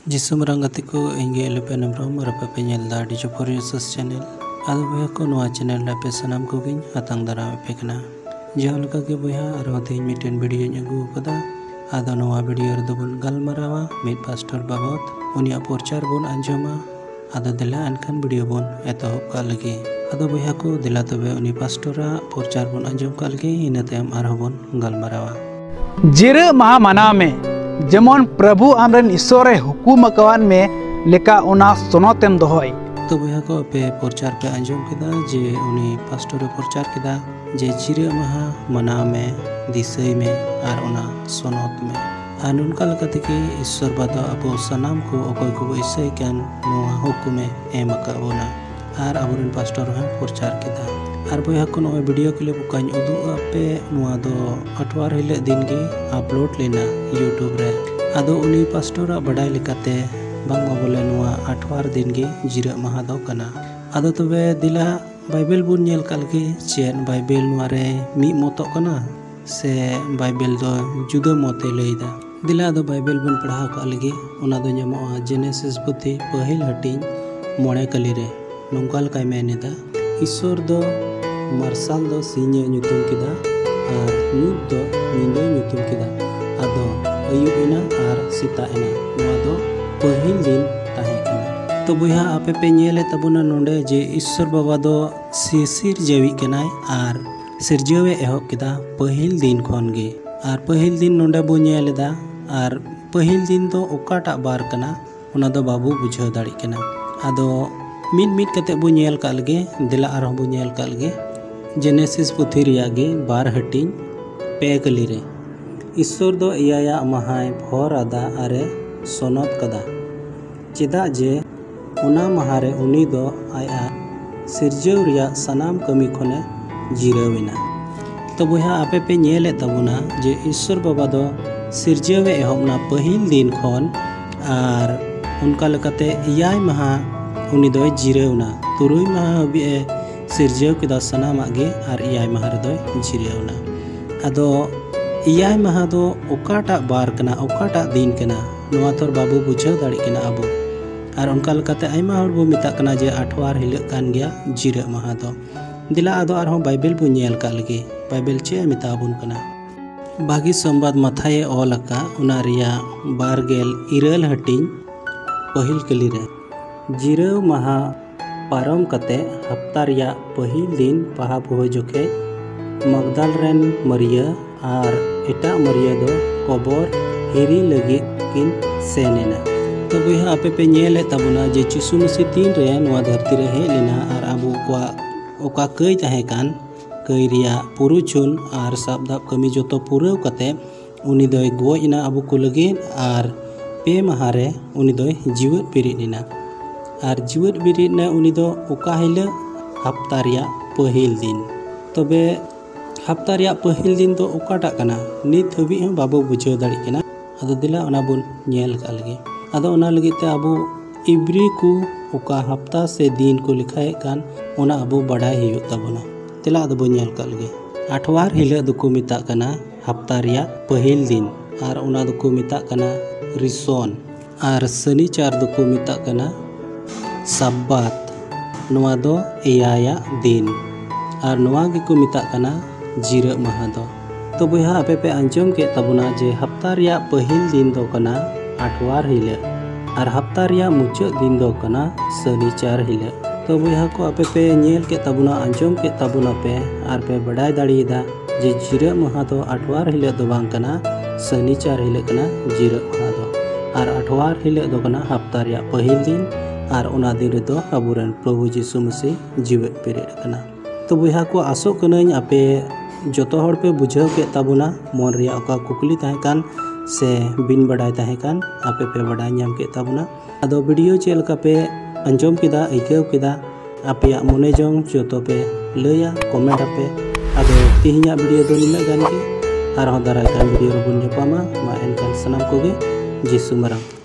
जिसु मरंग गति को इंगे लेपे नम्रम रपे पे नेलदा डिजो फॉरियस चैनल आदो बया को नोआ चैनल लापे सनाम को गिन हातांग दारा पे कना जहां लका के बया आरो तेज मिटेन वीडियो ᱧᱟᱜᱩ कदा आदो नोआ वीडियो ᱨᱮᱫᱚ ᱵᱚᱱ ᱜᱟᱞᱢᱟᱨᱟᱣᱟ ᱢᱤᱫ ᱯᱟᱥᱴᱚᱨ ᱵᱟᱵᱚᱫ ᱩᱱᱤᱭᱟᱜ ᱯᱨᱚᱪᱟᱨ ᱵᱚᱱ ᱟᱸᱡᱚᱢᱟ आदो दिला एनखान वीडियो बन एतहब का लगे आदो बया को दिला तबे उनी पास्टरा प्रचार बन आंजम का लगे इना तायम आरो बन गलमारावा जिरे महा मनाव में जेमन प्रभु आमरन ईश्वरे हुकुम अकवान में लेका ओना सोनोतेम दोहय तो बया को पे प्रचार पे आंजम केदा जे उनी पास्टरे प्रचार केदा जे जिरे महा मनाव में दिसय में आर ओना सोनोत में आनुनका लकते के ईश्वर बादा अबो सनाम को अकय को इसय कान नोआ हुकुमे एम अकाबोना आर अबोरन पास्टर हा प्रचार केदा आर बया को नोय वीडियो क्लिप कान उदु पे नोआ दो अठवार हिले दिन गे अपलोड लेना यूट्यूब रे आदो उनी पास्टर बडाय लेकाते बांग बोले नोआ अठवार दिन गे जिरा महा दो कना आदो तबे दिला बाइबल बुन नेल कालगे चेन बाइबल नोआ रे मी मतो कना से बाइबल दो जुदा मते लेदा दिला दो बाइबल बन पढ़ाव का लगे उना दो ᱧᱟᱢᱚᱜᱼᱟ जेनेसिस पुथी पहिल हटिंग मोणे कली रे नोंकाल काय मेनेदा ईश्वर दो मार्शल दो सिnye nyutum केदा आर ᱧᱩᱛ दो ᱧᱤᱫᱟᱹ nyutum केदा आदो अयुब एना आर सीता एना नोआ दो पहिल दिन ताहे कना तो बुया आपे पे नेले तबुना नोंडे जे ईश्वर बाबा दो सिसिर जेवी केनाय आर सिरजेवे एहब केदा पहिल दिन खनगे आर पहिल दिन नोंडे बो नेलेदा आर पहिल दिन दो ओकाटा बार कना उना दो बाबू बुझाव दाड़ी कना आदो मिट कते बो नेल का लगे दिला आर बो नेल का लगे जेनेसिस पुथी रिया गे बार हटिंग पे कली रे ईश्वर दो इयाया महाय भोर आदा आरे सोनत कदा चेदा जे उना महारे उनी दो आया सिरजेव रिया सनाम कमी खने जिराविना तो बुहा आपे पे नेले तबुना जे ईश्वर बाबा दो सिरजेवे एहबना पहिल दिन खन आर उनका लकते इयाय महा उनी दो जिरावना तुरुय महा हबी सिरजेव केदा सनामा गे आर इयाय महा रे दो जिरावना आदो इयाय महा दो ओकाटा बार कना ओकाटा दिन कना नोआ तोर बाबू बुझाव दाड़ी कना आबो आर उनका लकते आयमा हर बो मिता कना जे आठवार हिल कान गया जिरा महा दो दिला आदो आर बाइबल बो नेल का लगे बाइबल चे मिता बुन कना बागी संवाद माथाए ओलका उना रिया बारगेल इरल हटिंग पहिल कली रे जिराव महा पारम कते हफ्ता रिया पहिल दिन पहा हो जोखे मगदाल रेन मरिया आर एटा मरिया दो कबर हिरी लगे किन सेनेना तो बुहा आपे पे नेले तबुना जे चिसु मसी तीन रे नोआ धरती रे हे लेना आर आबू को ओका कई ताहे कान कई रिया पुरुचुन आर साबदाब कमी जोतो पुरव कते उनी दोय गोइना अबु को लगे आर पे महारे उनी दोय जीवत पिरिनिना आर जीवत बिरिना उनी दो ओका हिला हफ्ता रिया पहिल दिन तबे हफ्ता रिया पहिल दिन दो ओकाटा कना नित हबी हम बाबू बुझाव दाड़ी कना आदो दिला ओना बुन नेल का लगे आदो ओना लगे ते अबु इब्री को ओका हफ्ता से दिन को लिखाए कान ओना अबु बडाय हियो तबना तिला दो बनेल का लगे आठवार हिले दुको मिता कना हफ्ता रिया पहिल दिन आर ओना दुको मिता कना रिसोन आर शनिचार दुको मिता कना सब्बात नोआ दो इयाया दिन आर नोआ गे को मिता कना जिरा महा दो तो बुहा आपे पे अंजम के तबुना जे हफ्ता रिया पहिल दिन दो कना आठवार हिले आर हफ्ता रिया मुचाद दिन दो कना शनिचार हिले तो बुहा को आपे पे नेल के तबुना अंजम के तबुना पे आर पे बडाय दाड़ीदा जे जिरा महा दो आठवार हिले दो बांग कना शनिचार हिले कना जिरा महा दो आर आठवार हिले दो कना हफ्ता रिया पहिल दिन आर ओना दिन रे दो अबुरन प्रभु यीशु मसीह जीवत पेरे कना तो बुहा को आसो कनाኝ आपे जतो हर पे बुझाव के तबुना मन रिया ओका कुकली ताहे कान से बिन बडाय ताहे कान आपे पे बडाय ᱧᱟᱢ के तबुना आदो वीडियो चेल का पे अंजम केदा इकाव केदा आपे मने जों जतो पे लया कमेंट आपे आदो तिहिया वीडियो दो निना गान के आर दाराय का वीडियो रबुन जपामा मा एनकान सनाम कोगे जिसु मराम।